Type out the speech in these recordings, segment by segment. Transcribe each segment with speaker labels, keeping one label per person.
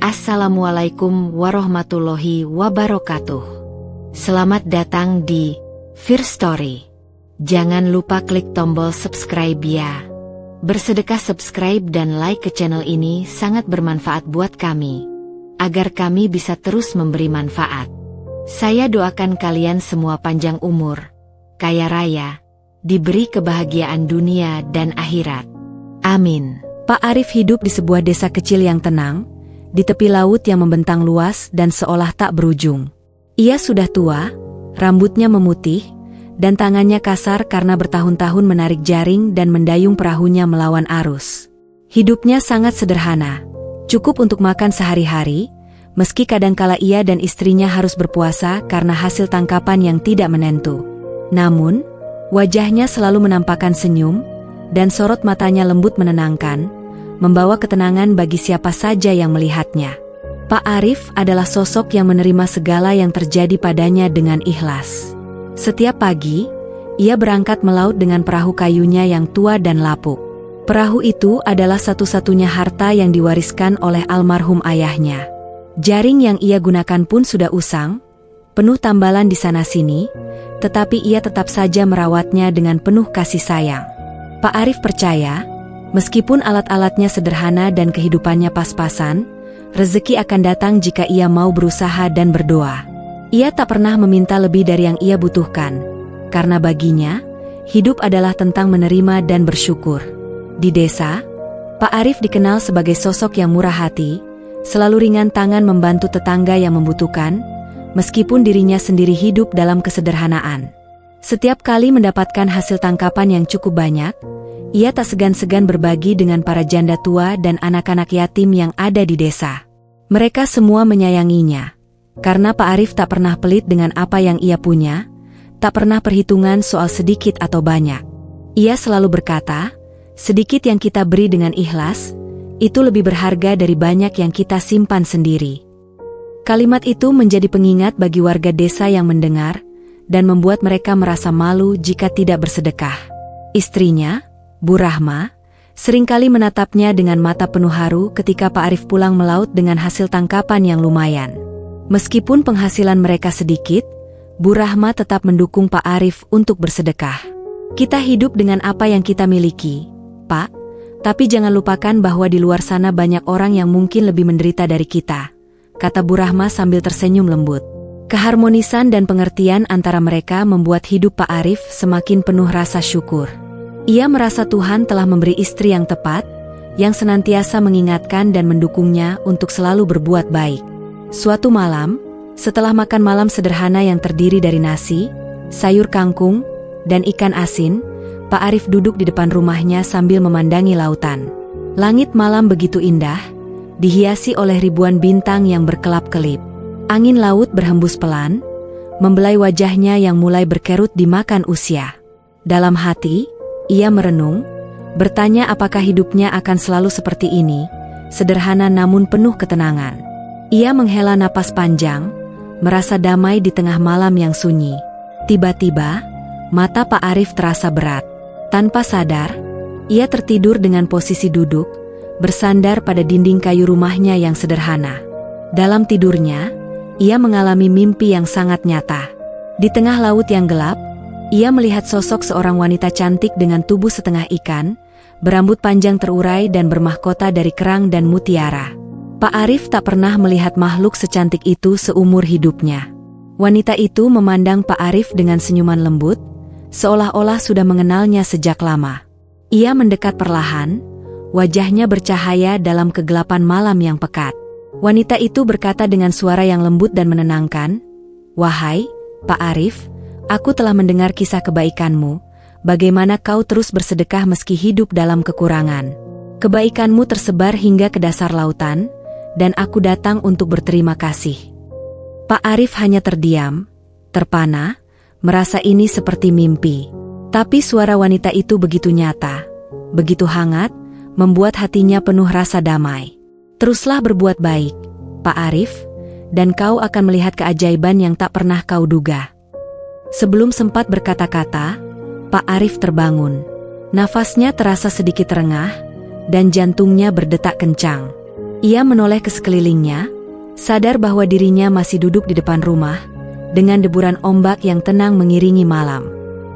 Speaker 1: Assalamualaikum warahmatullahi wabarakatuh. Selamat datang di First Story. Jangan lupa klik tombol subscribe ya. Bersedekah subscribe dan like ke channel ini sangat bermanfaat buat kami, agar kami bisa terus memberi manfaat. Saya doakan kalian semua panjang umur, kaya raya, diberi kebahagiaan dunia dan akhirat. Amin.
Speaker 2: Pak Arif hidup di sebuah desa kecil yang tenang, di tepi laut yang membentang luas dan seolah tak berujung. Ia sudah tua, rambutnya memutih, dan tangannya kasar karena bertahun-tahun menarik jaring dan mendayung perahunya melawan arus. Hidupnya sangat sederhana, cukup untuk makan sehari-hari, meski kadangkala ia dan istrinya harus berpuasa karena hasil tangkapan yang tidak menentu. Namun, wajahnya selalu menampakkan senyum, dan sorot matanya lembut menenangkan, membawa ketenangan bagi siapa saja yang melihatnya. Pak Arif adalah sosok yang menerima segala yang terjadi padanya dengan ikhlas. Setiap pagi, ia berangkat melaut dengan perahu kayunya yang tua dan lapuk. Perahu itu adalah satu-satunya harta yang diwariskan oleh almarhum ayahnya. Jaring yang ia gunakan pun sudah usang, penuh tambalan di sana-sini, tetapi ia tetap saja merawatnya dengan penuh kasih sayang. Pak Arif percaya, meskipun alat-alatnya sederhana dan kehidupannya pas-pasan, rezeki akan datang jika ia mau berusaha dan berdoa. Ia tak pernah meminta lebih dari yang ia butuhkan, karena baginya, hidup adalah tentang menerima dan bersyukur. Di desa, Pak Arif dikenal sebagai sosok yang murah hati, selalu ringan tangan membantu tetangga yang membutuhkan, meskipun dirinya sendiri hidup dalam kesederhanaan. Setiap kali mendapatkan hasil tangkapan yang cukup banyak, ia tak segan-segan berbagi dengan para janda tua dan anak-anak yatim yang ada di desa. Mereka semua menyayanginya, karena Pak Arif tak pernah pelit dengan apa yang ia punya, tak pernah perhitungan soal sedikit atau banyak. Ia selalu berkata, sedikit yang kita beri dengan ikhlas, itu lebih berharga dari banyak yang kita simpan sendiri. Kalimat itu menjadi pengingat bagi warga desa yang mendengar, dan membuat mereka merasa malu jika tidak bersedekah. Istrinya, Bu Rahma, seringkali menatapnya dengan mata penuh haru ketika Pak Arif pulang melaut dengan hasil tangkapan yang lumayan. Meskipun penghasilan mereka sedikit, Bu Rahma tetap mendukung Pak Arif untuk bersedekah. Kita hidup dengan apa yang kita miliki, Pak, tapi jangan lupakan bahwa di luar sana banyak orang yang mungkin lebih menderita dari kita, kata Bu Rahma sambil tersenyum lembut. Keharmonisan dan pengertian antara mereka membuat hidup Pak Arif semakin penuh rasa syukur. Ia merasa Tuhan telah memberi istri yang tepat, yang senantiasa mengingatkan dan mendukungnya untuk selalu berbuat baik. Suatu malam, setelah makan malam sederhana yang terdiri dari nasi, sayur kangkung, dan ikan asin, Pak Arif duduk di depan rumahnya sambil memandangi lautan. Langit malam begitu indah, dihiasi oleh ribuan bintang yang berkelap-kelip. Angin laut berhembus pelan, membelai wajahnya yang mulai berkerut dimakan usia. Dalam hati, ia merenung, bertanya apakah hidupnya akan selalu seperti ini, sederhana namun penuh ketenangan. Ia menghela napas panjang, merasa damai di tengah malam yang sunyi. Tiba-tiba, mata Pak Arif terasa berat. Tanpa sadar, ia tertidur dengan posisi duduk, bersandar pada dinding kayu rumahnya yang sederhana. Dalam tidurnya, ia mengalami mimpi yang sangat nyata. Di tengah laut yang gelap, ia melihat sosok seorang wanita cantik dengan tubuh setengah ikan, berambut panjang terurai dan bermahkota dari kerang dan mutiara. Pak Arif tak pernah melihat makhluk secantik itu seumur hidupnya. Wanita itu memandang Pak Arif dengan senyuman lembut, seolah-olah sudah mengenalnya sejak lama. Ia mendekat perlahan, wajahnya bercahaya dalam kegelapan malam yang pekat. Wanita itu berkata dengan suara yang lembut dan menenangkan, "Wahai Pak Arif, aku telah mendengar kisah kebaikanmu, bagaimana kau terus bersedekah meski hidup dalam kekurangan. Kebaikanmu tersebar hingga ke dasar lautan, dan aku datang untuk berterima kasih." Pak Arif hanya terdiam, terpana, merasa ini seperti mimpi. Tapi suara wanita itu begitu nyata, begitu hangat, membuat hatinya penuh rasa damai. "Teruslah berbuat baik, Pak Arif, dan kau akan melihat keajaiban yang tak pernah kau duga." Sebelum sempat berkata-kata, Pak Arif terbangun. Nafasnya terasa sedikit terengah, dan jantungnya berdetak kencang. Ia menoleh ke sekelilingnya, sadar bahwa dirinya masih duduk di depan rumah, dengan deburan ombak yang tenang mengiringi malam.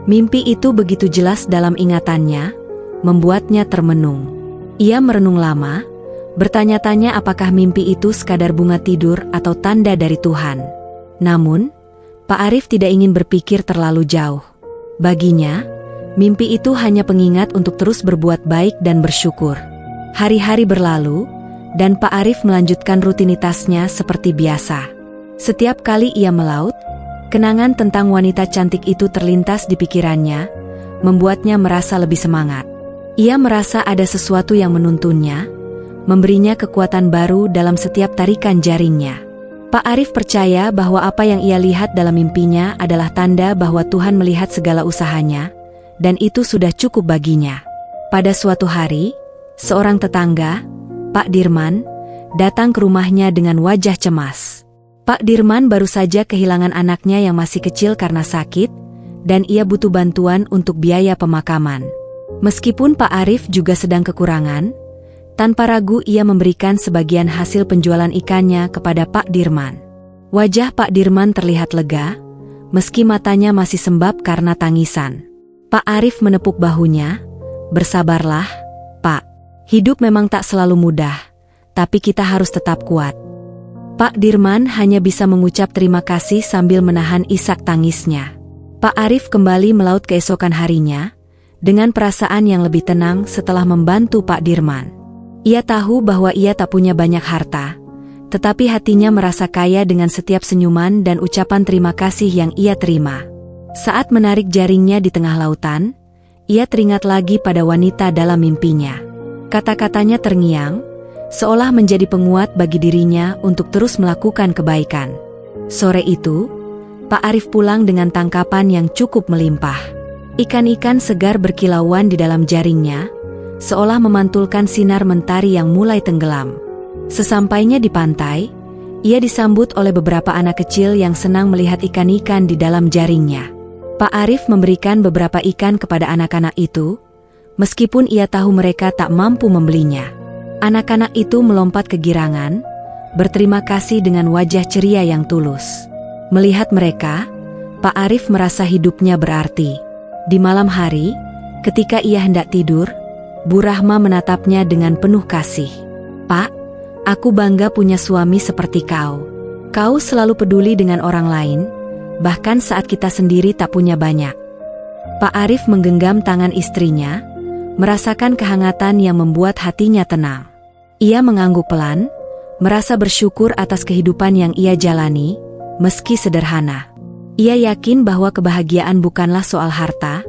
Speaker 2: Mimpi itu begitu jelas dalam ingatannya, membuatnya termenung. Ia merenung lama, bertanya-tanya apakah mimpi itu sekadar bunga tidur atau tanda dari Tuhan. Namun, Pak Arif tidak ingin berpikir terlalu jauh. Baginya, mimpi itu hanya pengingat untuk terus berbuat baik dan bersyukur. Hari-hari berlalu, dan Pak Arif melanjutkan rutinitasnya seperti biasa. Setiap kali ia melaut, kenangan tentang wanita cantik itu terlintas di pikirannya, membuatnya merasa lebih semangat. Ia merasa ada sesuatu yang menuntunnya, memberinya kekuatan baru dalam setiap tarikan jaringnya. Pak Arif percaya bahwa apa yang ia lihat dalam mimpinya adalah tanda bahwa Tuhan melihat segala usahanya, dan itu sudah cukup baginya. Pada suatu hari, seorang tetangga, Pak Dirman, datang ke rumahnya dengan wajah cemas. Pak Dirman baru saja kehilangan anaknya yang masih kecil karena sakit, dan ia butuh bantuan untuk biaya pemakaman. Meskipun Pak Arif juga sedang kekurangan, tanpa ragu ia memberikan sebagian hasil penjualan ikannya kepada Pak Dirman. Wajah Pak Dirman terlihat lega, meski matanya masih sembab karena tangisan. Pak Arif menepuk bahunya, "Bersabarlah, Pak. Hidup memang tak selalu mudah, tapi kita harus tetap kuat." Pak Dirman hanya bisa mengucap terima kasih sambil menahan isak tangisnya. Pak Arif kembali melaut keesokan harinya, dengan perasaan yang lebih tenang setelah membantu Pak Dirman. Ia tahu bahwa ia tak punya banyak harta, tetapi hatinya merasa kaya dengan setiap senyuman dan ucapan terima kasih yang ia terima. Saat menarik jaringnya di tengah lautan, ia teringat lagi pada wanita dalam mimpinya. Kata-katanya terngiang, seolah menjadi penguat bagi dirinya untuk terus melakukan kebaikan. Sore itu, Pak Arif pulang dengan tangkapan yang cukup melimpah. Ikan-ikan segar berkilauan di dalam jaringnya, seolah memantulkan sinar mentari yang mulai tenggelam. Sesampainya di pantai, ia disambut oleh beberapa anak kecil yang senang melihat ikan-ikan di dalam jaringnya. Pak Arif memberikan beberapa ikan kepada anak-anak itu, meskipun ia tahu mereka tak mampu membelinya. Anak-anak itu melompat kegirangan, berterima kasih dengan wajah ceria yang tulus. Melihat mereka, Pak Arif merasa hidupnya berarti. Di malam hari, ketika ia hendak tidur, Bu Rahma menatapnya dengan penuh kasih. "Pak, aku bangga punya suami seperti kau. Kau selalu peduli dengan orang lain, bahkan saat kita sendiri tak punya banyak." Pak Arif menggenggam tangan istrinya, merasakan kehangatan yang membuat hatinya tenang. Ia mengangguk pelan, merasa bersyukur atas kehidupan yang ia jalani, meski sederhana. Ia yakin bahwa kebahagiaan bukanlah soal harta,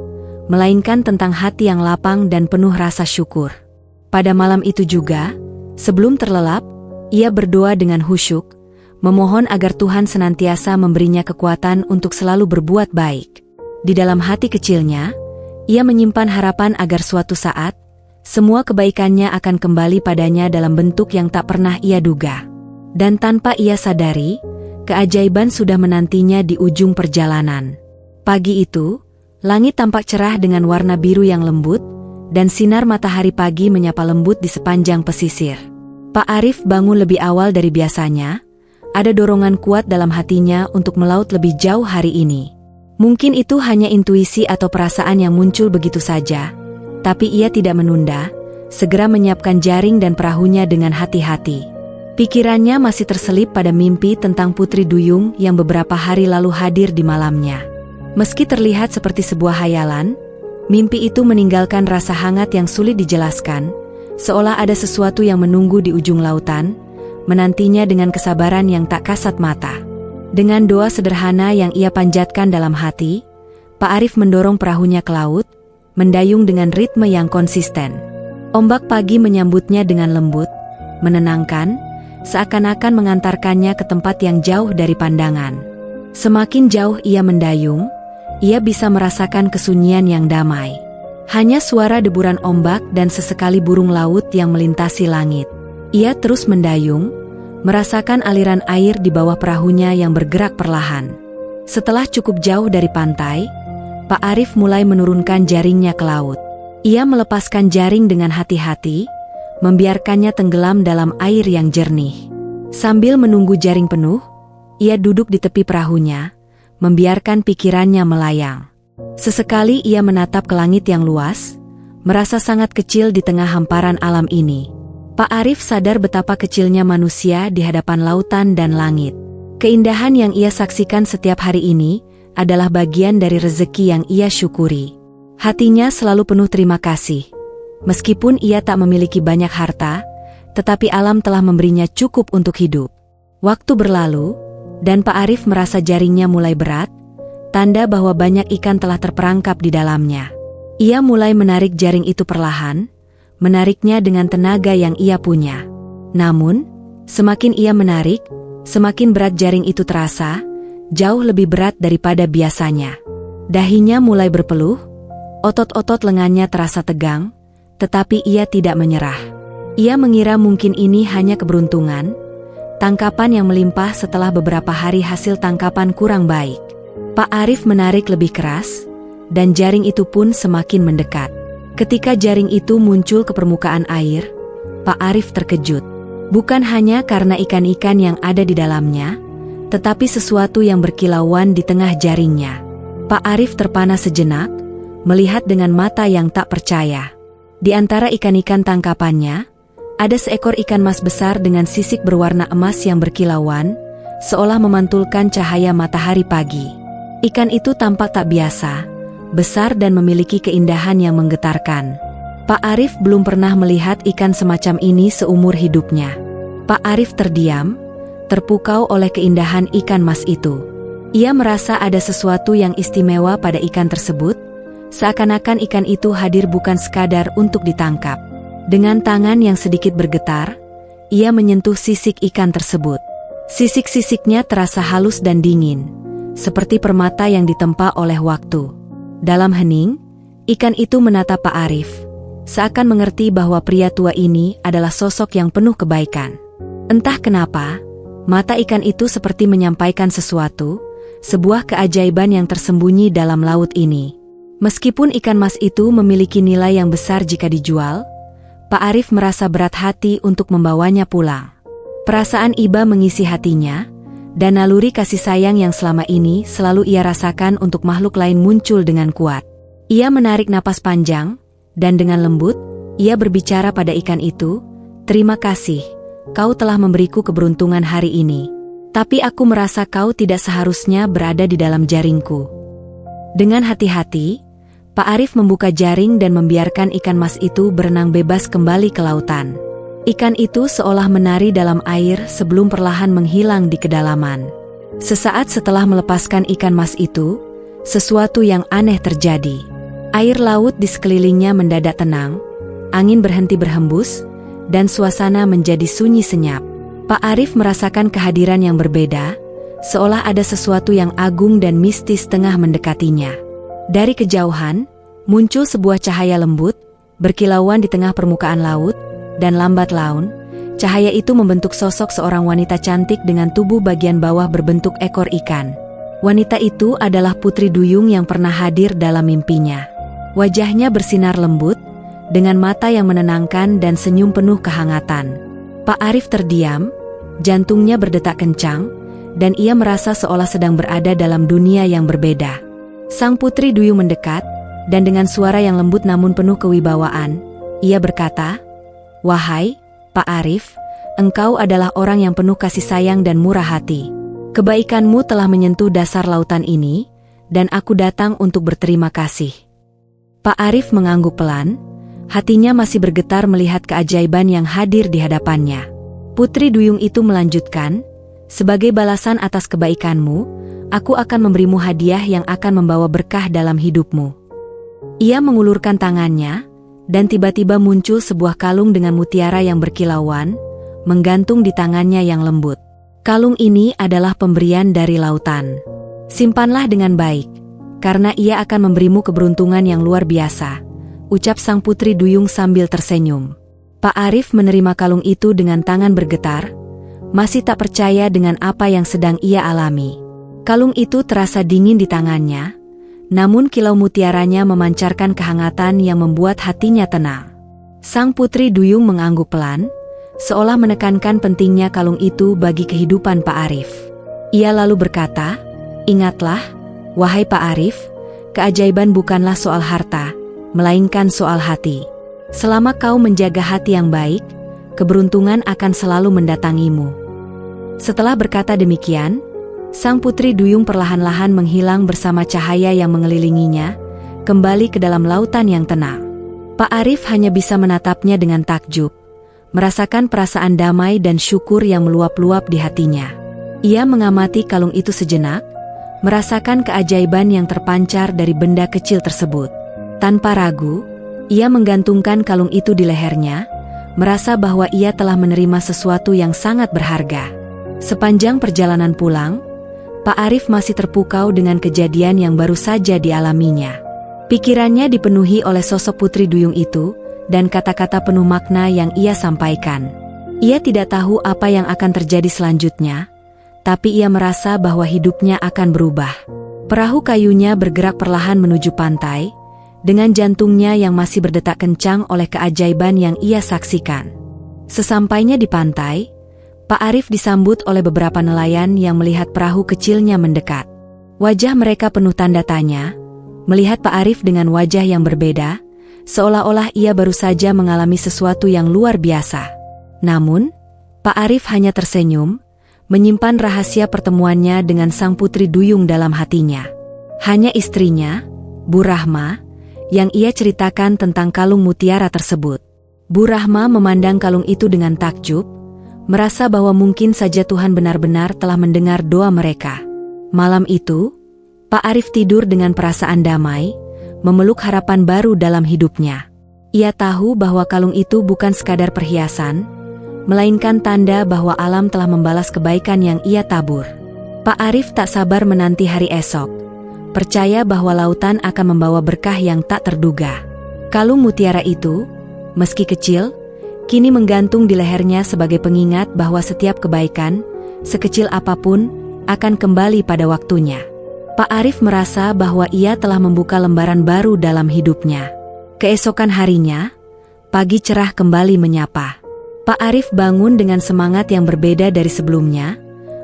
Speaker 2: melainkan tentang hati yang lapang dan penuh rasa syukur. Pada malam itu juga, sebelum terlelap, ia berdoa dengan khusyuk, memohon agar Tuhan senantiasa memberinya kekuatan untuk selalu berbuat baik. Di dalam hati kecilnya, ia menyimpan harapan agar suatu saat, semua kebaikannya akan kembali padanya dalam bentuk yang tak pernah ia duga. Dan tanpa ia sadari, keajaiban sudah menantinya di ujung perjalanan. Pagi itu, langit tampak cerah dengan warna biru yang lembut, dan sinar matahari pagi menyapa lembut di sepanjang pesisir. Pak Arif bangun lebih awal dari biasanya, ada dorongan kuat dalam hatinya untuk melaut lebih jauh hari ini. Mungkin itu hanya intuisi atau perasaan yang muncul begitu saja, tapi ia tidak menunda, segera menyiapkan jaring dan perahunya dengan hati-hati. Pikirannya masih terselip pada mimpi tentang Putri Duyung yang beberapa hari lalu hadir di malamnya. Meski terlihat seperti sebuah hayalan, mimpi itu meninggalkan rasa hangat yang sulit dijelaskan, seolah ada sesuatu yang menunggu di ujung lautan, menantinya dengan kesabaran yang tak kasat mata. Dengan doa sederhana yang ia panjatkan dalam hati, Pak Arif mendorong perahunya ke laut, mendayung dengan ritme yang konsisten. Ombak pagi menyambutnya dengan lembut, menenangkan, seakan-akan mengantarkannya ke tempat yang jauh dari pandangan. Semakin jauh ia mendayung, ia bisa merasakan kesunyian yang damai. Hanya suara deburan ombak dan sesekali burung laut yang melintasi langit. Ia terus mendayung, merasakan aliran air di bawah perahunya yang bergerak perlahan. Setelah cukup jauh dari pantai, Pak Arif mulai menurunkan jaringnya ke laut. Ia melepaskan jaring dengan hati-hati, membiarkannya tenggelam dalam air yang jernih. Sambil menunggu jaring penuh, ia duduk di tepi perahunya, membiarkan pikirannya melayang. Sesekali ia menatap ke langit yang luas, merasa sangat kecil di tengah hamparan alam ini. Pak Arif sadar betapa kecilnya manusia di hadapan lautan dan langit. Keindahan yang ia saksikan setiap hari ini adalah bagian dari rezeki yang ia syukuri. Hatinya selalu penuh terima kasih. Meskipun ia tak memiliki banyak harta, tetapi alam telah memberinya cukup untuk hidup. Waktu berlalu, dan Pak Arif merasa jaringnya mulai berat, tanda bahwa banyak ikan telah terperangkap di dalamnya. Ia mulai menarik jaring itu perlahan, menariknya dengan tenaga yang ia punya. Namun, semakin ia menarik, semakin berat jaring itu terasa, jauh lebih berat daripada biasanya. Dahinya mulai berpeluh, otot-otot lengannya terasa tegang, tetapi ia tidak menyerah. Ia mengira mungkin ini hanya keberuntungan, tangkapan yang melimpah setelah beberapa hari hasil tangkapan kurang baik. Pak Arif menarik lebih keras, dan jaring itu pun semakin mendekat. Ketika jaring itu muncul ke permukaan air, Pak Arif terkejut. Bukan hanya karena ikan-ikan yang ada di dalamnya, tetapi sesuatu yang berkilauan di tengah jaringnya. Pak Arif terpana sejenak, melihat dengan mata yang tak percaya. Di antara ikan-ikan tangkapannya, ada seekor ikan mas besar dengan sisik berwarna emas yang berkilauan, seolah memantulkan cahaya matahari pagi. Ikan itu tampak tak biasa, besar dan memiliki keindahan yang menggetarkan. Pak Arif belum pernah melihat ikan semacam ini seumur hidupnya. Pak Arif terdiam, terpukau oleh keindahan ikan mas itu. Ia merasa ada sesuatu yang istimewa pada ikan tersebut, seakan-akan ikan itu hadir bukan sekadar untuk ditangkap. Dengan tangan yang sedikit bergetar, ia menyentuh sisik ikan tersebut. Sisik-sisiknya terasa halus dan dingin, seperti permata yang ditempa oleh waktu. Dalam hening, ikan itu menatap Pak Arif, seakan mengerti bahwa pria tua ini adalah sosok yang penuh kebaikan. Entah kenapa, mata ikan itu seperti menyampaikan sesuatu, sebuah keajaiban yang tersembunyi dalam laut ini. Meskipun ikan mas itu memiliki nilai yang besar jika dijual, Pak Arif merasa berat hati untuk membawanya pulang. Perasaan iba mengisi hatinya, dan naluri kasih sayang yang selama ini selalu ia rasakan untuk makhluk lain muncul dengan kuat. Ia menarik napas panjang, dan dengan lembut, ia berbicara pada ikan itu, "Terima kasih, kau telah memberiku keberuntungan hari ini. Tapi aku merasa kau tidak seharusnya berada di dalam jaringku." Dengan hati-hati, Pak Arif membuka jaring dan membiarkan ikan mas itu berenang bebas kembali ke lautan. Ikan itu seolah menari dalam air sebelum perlahan menghilang di kedalaman. Sesaat setelah melepaskan ikan mas itu, sesuatu yang aneh terjadi. Air laut di sekelilingnya mendadak tenang, angin berhenti berhembus, dan suasana menjadi sunyi senyap. Pak Arif merasakan kehadiran yang berbeda, seolah ada sesuatu yang agung dan mistis tengah mendekatinya. Dari kejauhan, muncul sebuah cahaya lembut, berkilauan di tengah permukaan laut, dan lambat laun, cahaya itu membentuk sosok seorang wanita cantik dengan tubuh bagian bawah berbentuk ekor ikan. Wanita itu adalah Putri Duyung yang pernah hadir dalam mimpinya. Wajahnya bersinar lembut, dengan mata yang menenangkan dan senyum penuh kehangatan. Pak Arif terdiam, jantungnya berdetak kencang, dan ia merasa seolah sedang berada dalam dunia yang berbeda. Sang Putri Duyung mendekat, dan dengan suara yang lembut namun penuh kewibawaan, ia berkata, "Wahai Pak Arif, engkau adalah orang yang penuh kasih sayang dan murah hati. Kebaikanmu telah menyentuh dasar lautan ini, dan aku datang untuk berterima kasih." Pak Arif mengangguk pelan, hatinya masih bergetar melihat keajaiban yang hadir di hadapannya. Putri Duyung itu melanjutkan, "Sebagai balasan atas kebaikanmu, aku akan memberimu hadiah yang akan membawa berkah dalam hidupmu." Ia mengulurkan tangannya, dan tiba-tiba muncul sebuah kalung dengan mutiara yang berkilauan, menggantung di tangannya yang lembut. Kalung ini adalah pemberian dari lautan. "Simpanlah dengan baik, karena ia akan memberimu keberuntungan yang luar biasa," ucap sang Putri Duyung sambil tersenyum. Pak Arif menerima kalung itu dengan tangan bergetar, masih tak percaya dengan apa yang sedang ia alami. Kalung itu terasa dingin di tangannya, namun kilau mutiaranya memancarkan kehangatan yang membuat hatinya tenang. Sang putri duyung mengangguk pelan, seolah menekankan pentingnya kalung itu bagi kehidupan Pak Arif. Ia lalu berkata, "Ingatlah, wahai Pak Arif, keajaiban bukanlah soal harta, melainkan soal hati. Selama kau menjaga hati yang baik, keberuntungan akan selalu mendatangimu." Setelah berkata demikian, sang putri duyung perlahan-lahan menghilang bersama cahaya yang mengelilinginya, kembali ke dalam lautan yang tenang. Pak Arif hanya bisa menatapnya dengan takjub, merasakan perasaan damai dan syukur yang meluap-luap di hatinya. Ia mengamati kalung itu sejenak, merasakan keajaiban yang terpancar dari benda kecil tersebut. Tanpa ragu, ia menggantungkan kalung itu di lehernya, merasa bahwa ia telah menerima sesuatu yang sangat berharga. Sepanjang perjalanan pulang, Pak Arif masih terpukau dengan kejadian yang baru saja dialaminya. Pikirannya dipenuhi oleh sosok putri duyung itu, dan kata-kata penuh makna yang ia sampaikan. Ia tidak tahu apa yang akan terjadi selanjutnya, tapi ia merasa bahwa hidupnya akan berubah. Perahu kayunya bergerak perlahan menuju pantai, dengan jantungnya yang masih berdetak kencang oleh keajaiban yang ia saksikan. Sesampainya di pantai, Pak Arif disambut oleh beberapa nelayan yang melihat perahu kecilnya mendekat. Wajah mereka penuh tanda tanya, melihat Pak Arif dengan wajah yang berbeda, seolah-olah ia baru saja mengalami sesuatu yang luar biasa. Namun, Pak Arif hanya tersenyum, menyimpan rahasia pertemuannya dengan sang putri duyung dalam hatinya. Hanya istrinya, Bu Rahma, yang ia ceritakan tentang kalung mutiara tersebut. Bu Rahma memandang kalung itu dengan takjub, merasa bahwa mungkin saja Tuhan benar-benar telah mendengar doa mereka. Malam itu, Pak Arif tidur dengan perasaan damai, memeluk harapan baru dalam hidupnya. Ia tahu bahwa kalung itu bukan sekadar perhiasan, melainkan tanda bahwa alam telah membalas kebaikan yang ia tabur. Pak Arif tak sabar menanti hari esok, percaya bahwa lautan akan membawa berkah yang tak terduga. Kalung mutiara itu, meski kecil, kini menggantung di lehernya sebagai pengingat bahwa setiap kebaikan, sekecil apapun, akan kembali pada waktunya. Pak Arif merasa bahwa ia telah membuka lembaran baru dalam hidupnya. Keesokan harinya, pagi cerah kembali menyapa. Pak Arif bangun dengan semangat yang berbeda dari sebelumnya,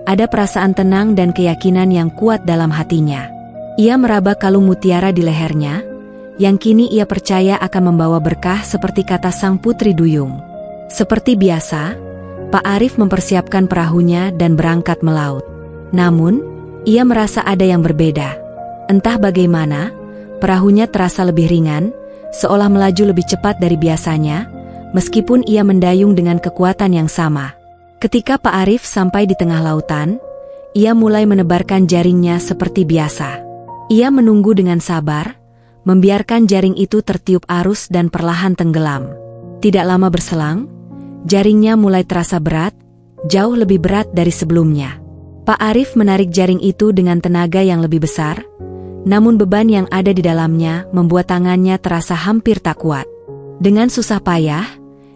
Speaker 2: ada perasaan tenang dan keyakinan yang kuat dalam hatinya. Ia meraba kalung mutiara di lehernya, yang kini ia percaya akan membawa berkah seperti kata sang putri duyung. Seperti biasa, Pak Arif mempersiapkan perahunya dan berangkat melaut. Namun, ia merasa ada yang berbeda. Entah bagaimana, perahunya terasa lebih ringan, seolah melaju lebih cepat dari biasanya, meskipun ia mendayung dengan kekuatan yang sama. Ketika Pak Arif sampai di tengah lautan, ia mulai menebarkan jaringnya seperti biasa. Ia menunggu dengan sabar, membiarkan jaring itu tertiup arus dan perlahan tenggelam. Tidak lama berselang, jaringnya mulai terasa berat, jauh lebih berat dari sebelumnya. Pak Arif menarik jaring itu dengan tenaga yang lebih besar, namun beban yang ada di dalamnya membuat tangannya terasa hampir tak kuat. Dengan susah payah,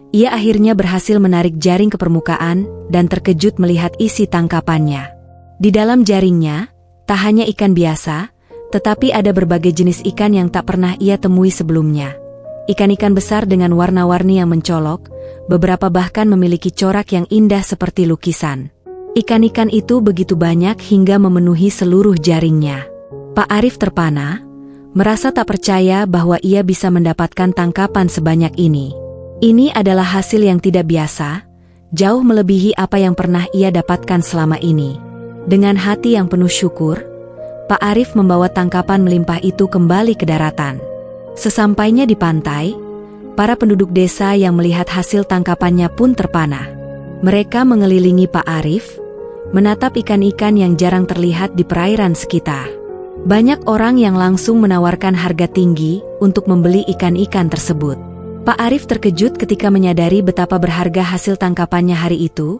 Speaker 2: ia akhirnya berhasil menarik jaring ke permukaan dan terkejut melihat isi tangkapannya. Di dalam jaringnya, tak hanya ikan biasa, tetapi ada berbagai jenis ikan yang tak pernah ia temui sebelumnya. Ikan-ikan besar dengan warna-warni yang mencolok, beberapa bahkan memiliki corak yang indah seperti lukisan. Ikan-ikan itu begitu banyak hingga memenuhi seluruh jaringnya. Pak Arif terpana, merasa tak percaya bahwa ia bisa mendapatkan tangkapan sebanyak ini. Ini adalah hasil yang tidak biasa, jauh melebihi apa yang pernah ia dapatkan selama ini. Dengan hati yang penuh syukur, Pak Arif membawa tangkapan melimpah itu kembali ke daratan. Sesampainya di pantai, para penduduk desa yang melihat hasil tangkapannya pun terpana. Mereka mengelilingi Pak Arif, menatap ikan-ikan yang jarang terlihat di perairan sekitar. Banyak orang yang langsung menawarkan harga tinggi untuk membeli ikan-ikan tersebut. Pak Arif terkejut ketika menyadari betapa berharga hasil tangkapannya hari itu.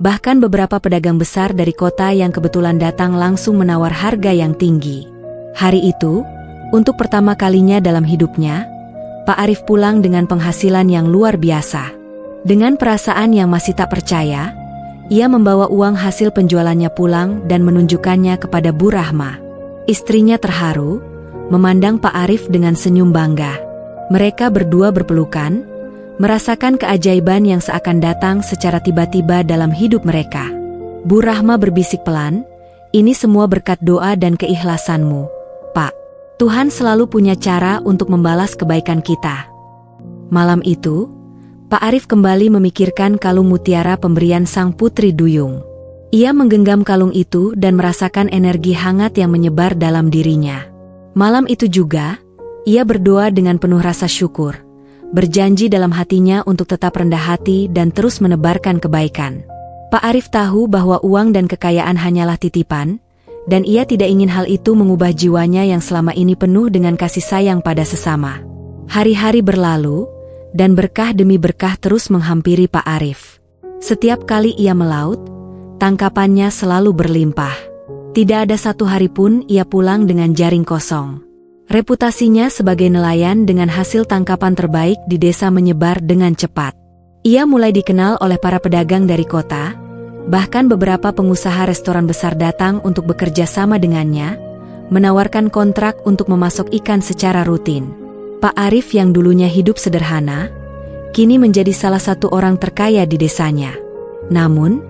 Speaker 2: Bahkan beberapa pedagang besar dari kota yang kebetulan datang langsung menawar harga yang tinggi. Hari itu, untuk pertama kalinya dalam hidupnya, Pak Arif pulang dengan penghasilan yang luar biasa. Dengan perasaan yang masih tak percaya, ia membawa uang hasil penjualannya pulang dan menunjukkannya kepada Bu Rahma. Istrinya terharu, memandang Pak Arif dengan senyum bangga. Mereka berdua berpelukan, merasakan keajaiban yang seakan datang secara tiba-tiba dalam hidup mereka. Bu Rahma berbisik pelan, "Ini semua berkat doa dan keikhlasanmu, Pak. Tuhan selalu punya cara untuk membalas kebaikan kita." Malam itu, Pak Arif kembali memikirkan kalung mutiara pemberian sang putri duyung. Ia menggenggam kalung itu dan merasakan energi hangat yang menyebar dalam dirinya. Malam itu juga, ia berdoa dengan penuh rasa syukur, berjanji dalam hatinya untuk tetap rendah hati dan terus menebarkan kebaikan. Pak Arif tahu bahwa uang dan kekayaan hanyalah titipan, dan ia tidak ingin hal itu mengubah jiwanya yang selama ini penuh dengan kasih sayang pada sesama. Hari-hari berlalu, dan berkah demi berkah terus menghampiri Pak Arif. Setiap kali ia melaut, tangkapannya selalu berlimpah. Tidak ada satu hari pun ia pulang dengan jaring kosong. Reputasinya sebagai nelayan dengan hasil tangkapan terbaik di desa menyebar dengan cepat. Ia mulai dikenal oleh para pedagang dari kota, bahkan beberapa pengusaha restoran besar datang untuk bekerja sama dengannya, menawarkan kontrak untuk memasok ikan secara rutin. Pak Arif yang dulunya hidup sederhana, kini menjadi salah satu orang terkaya di desanya. Namun,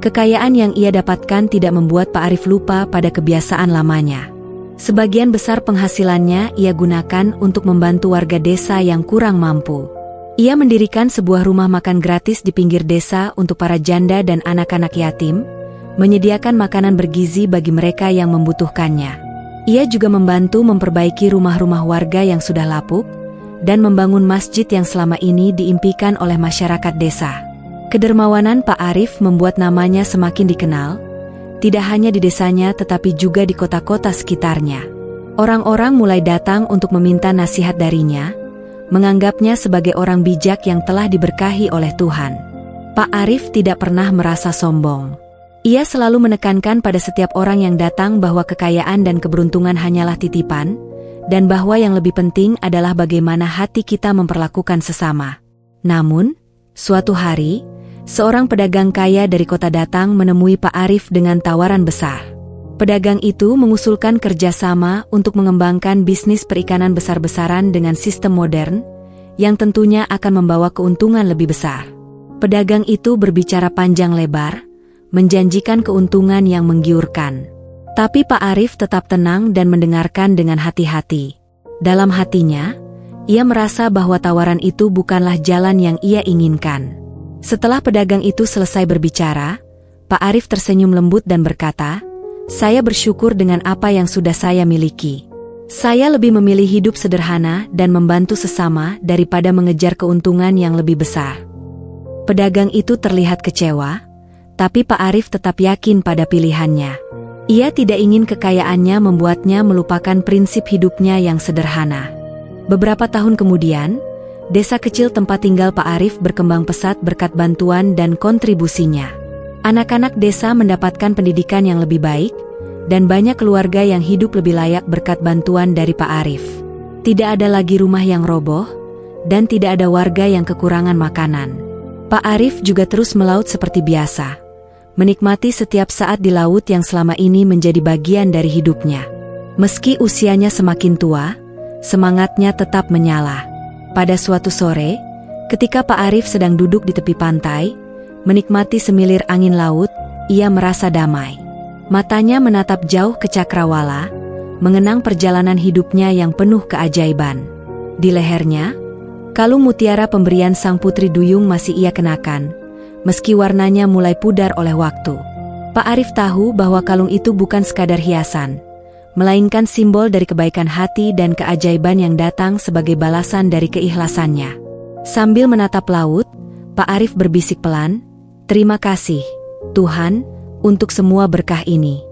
Speaker 2: kekayaan yang ia dapatkan tidak membuat Pak Arif lupa pada kebiasaan lamanya. Sebagian besar penghasilannya ia gunakan untuk membantu warga desa yang kurang mampu. Ia mendirikan sebuah rumah makan gratis di pinggir desa untuk para janda dan anak-anak yatim, menyediakan makanan bergizi bagi mereka yang membutuhkannya. Ia juga membantu memperbaiki rumah-rumah warga yang sudah lapuk, dan membangun masjid yang selama ini diimpikan oleh masyarakat desa. Kedermawanan Pak Arif membuat namanya semakin dikenal, tidak hanya di desanya tetapi juga di kota-kota sekitarnya. Orang-orang mulai datang untuk meminta nasihat darinya, menganggapnya sebagai orang bijak yang telah diberkahi oleh Tuhan. Pak Arif tidak pernah merasa sombong. Ia selalu menekankan pada setiap orang yang datang bahwa kekayaan dan keberuntungan hanyalah titipan, dan bahwa yang lebih penting adalah bagaimana hati kita memperlakukan sesama. Namun, suatu hari, seorang pedagang kaya dari kota datang menemui Pak Arif dengan tawaran besar. Pedagang itu mengusulkan kerjasama untuk mengembangkan bisnis perikanan besar-besaran dengan sistem modern, yang tentunya akan membawa keuntungan lebih besar. Pedagang itu berbicara panjang lebar, menjanjikan keuntungan yang menggiurkan. Tapi Pak Arif tetap tenang dan mendengarkan dengan hati-hati. Dalam hatinya, ia merasa bahwa tawaran itu bukanlah jalan yang ia inginkan. Setelah pedagang itu selesai berbicara, Pak Arif tersenyum lembut dan berkata, "Saya bersyukur dengan apa yang sudah saya miliki. Saya lebih memilih hidup sederhana dan membantu sesama daripada mengejar keuntungan yang lebih besar." Pedagang itu terlihat kecewa, tapi Pak Arif tetap yakin pada pilihannya. Ia tidak ingin kekayaannya membuatnya melupakan prinsip hidupnya yang sederhana. Beberapa tahun kemudian, desa kecil tempat tinggal Pak Arif berkembang pesat berkat bantuan dan kontribusinya. Anak-anak desa mendapatkan pendidikan yang lebih baik, dan banyak keluarga yang hidup lebih layak berkat bantuan dari Pak Arif. Tidak ada lagi rumah yang roboh, dan tidak ada warga yang kekurangan makanan. Pak Arif juga terus melaut seperti biasa, menikmati setiap saat di laut yang selama ini menjadi bagian dari hidupnya. Meski usianya semakin tua, semangatnya tetap menyala. Pada suatu sore, ketika Pak Arif sedang duduk di tepi pantai, menikmati semilir angin laut, ia merasa damai. Matanya menatap jauh ke cakrawala, mengenang perjalanan hidupnya yang penuh keajaiban. Di lehernya, kalung mutiara pemberian sang putri duyung masih ia kenakan, meski warnanya mulai pudar oleh waktu. Pak Arif tahu bahwa kalung itu bukan sekadar hiasan, melainkan simbol dari kebaikan hati dan keajaiban yang datang sebagai balasan dari keikhlasannya. Sambil menatap laut, Pak Arif berbisik pelan, "Terima kasih, Tuhan, untuk semua berkah ini."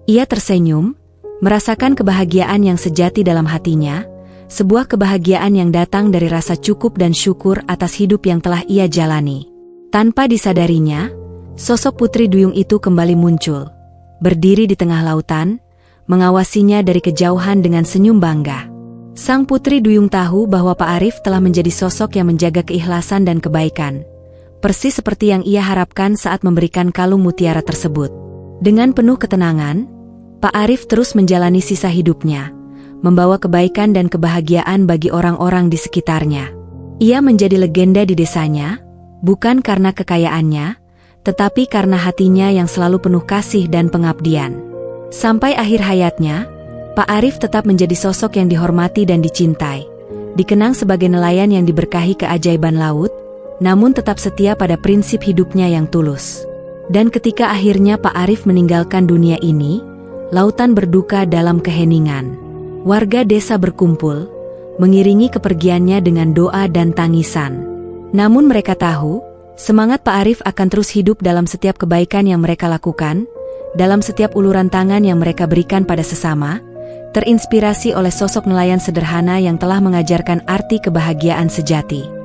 Speaker 2: Ia tersenyum, merasakan kebahagiaan yang sejati dalam hatinya, sebuah kebahagiaan yang datang dari rasa cukup dan syukur atas hidup yang telah ia jalani. Tanpa disadarinya, sosok putri duyung itu kembali muncul, berdiri di tengah lautan, mengawasinya dari kejauhan dengan senyum bangga. Sang putri duyung tahu bahwa Pak Arif telah menjadi sosok yang menjaga keikhlasan dan kebaikan, persis seperti yang ia harapkan saat memberikan kalung mutiara tersebut. Dengan penuh ketenangan, Pak Arif terus menjalani sisa hidupnya, membawa kebaikan dan kebahagiaan bagi orang-orang di sekitarnya. Ia menjadi legenda di desanya, bukan karena kekayaannya, tetapi karena hatinya yang selalu penuh kasih dan pengabdian. Sampai akhir hayatnya, Pak Arif tetap menjadi sosok yang dihormati dan dicintai. Dikenang sebagai nelayan yang diberkahi keajaiban laut, namun tetap setia pada prinsip hidupnya yang tulus. Dan ketika akhirnya Pak Arif meninggalkan dunia ini, lautan berduka dalam keheningan. Warga desa berkumpul, mengiringi kepergiannya dengan doa dan tangisan. Namun mereka tahu, semangat Pak Arif akan terus hidup dalam setiap kebaikan yang mereka lakukan, dalam setiap uluran tangan yang mereka berikan pada sesama, terinspirasi oleh sosok nelayan sederhana yang telah mengajarkan arti kebahagiaan sejati.